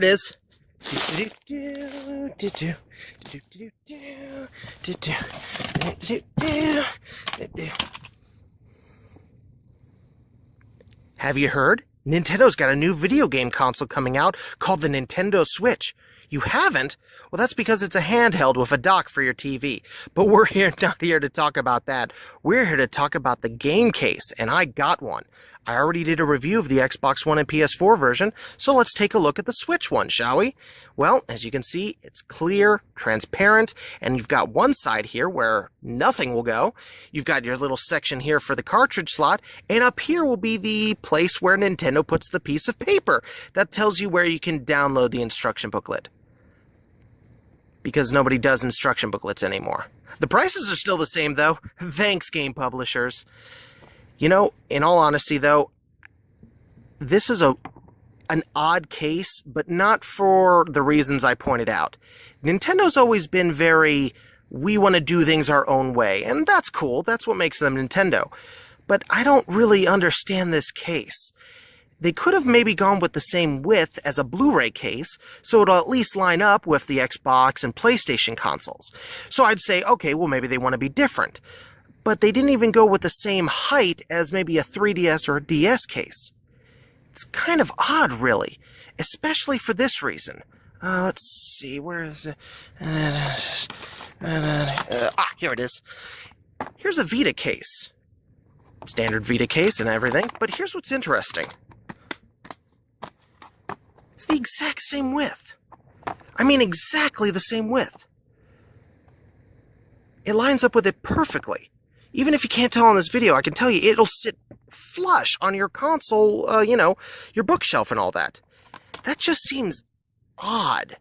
it is. Have you heard? Nintendo's got a new video game console coming out called the Nintendo Switch. You haven't? Well, that's because it's a handheld with a dock for your TV. But we're not here to talk about that. We're here to talk about the game case, and I got one. I already did a review of the Xbox One and PS4 version, so let's take a look at the Switch one, shall we? Well, as you can see, it's clear, transparent, and you've got one side here where nothing will go. You've got your little section here for the cartridge slot, and up here will be the place where Nintendo puts the piece of paper that tells you where you can download the instruction booklet. Because nobody does instruction booklets anymore. The prices are still the same, though. Thanks, game publishers. You know, in all honesty, though, this is an odd case, but not for the reasons I pointed out. Nintendo's always been very, we want to do things our own way, and that's cool. That's what makes them Nintendo. But I don't really understand this case. They could have maybe gone with the same width as a Blu-ray case, so it'll at least line up with the Xbox and PlayStation consoles. So I'd say, okay, well, maybe they want to be different. But they didn't even go with the same height as maybe a 3DS or a DS case. It's kind of odd, really, especially for this reason. Let's see, where is it? Here it is. Here's a Vita case. Standard Vita case and everything, but here's what's interesting. It's the exact same width. I mean, exactly the same width. It lines up with it perfectly. Even if you can't tell on this video, I can tell you it'll sit flush on your console, your bookshelf and all that. That just seems odd.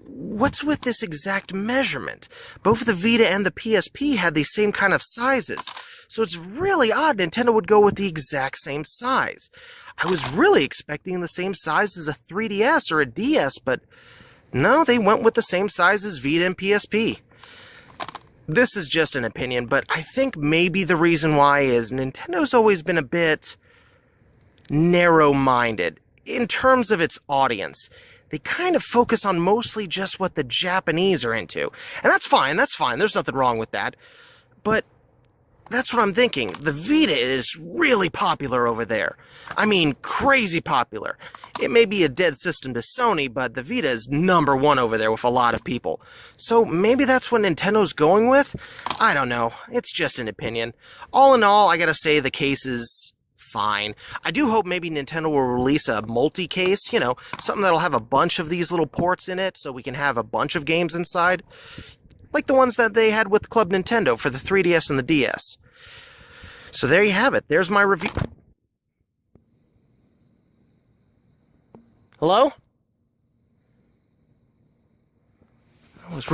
What's with this exact measurement? Both the Vita and the PSP had the same kind of sizes, so it's really odd Nintendo would go with the exact same size. I was really expecting the same size as a 3DS or a DS, but no, they went with the same size as Vita and PSP. This is just an opinion, but I think maybe the reason why is Nintendo's always been a bit narrow-minded in terms of its audience. They kind of focus on mostly just what the Japanese are into. And that's fine, there's nothing wrong with that. But that's what I'm thinking. The Vita is really popular over there. I mean, crazy popular. It may be a dead system to Sony, but the Vita is #1 over there with a lot of people. So maybe that's what Nintendo's going with? I don't know. It's just an opinion. All in all, I gotta say the case is fine. I do hope maybe Nintendo will release a multi-case, something that'll have a bunch of these little ports in it so we can have a bunch of games inside. Like the ones that they had with Club Nintendo for the 3DS and the DS. So there you have it. There's my review. Hello? I was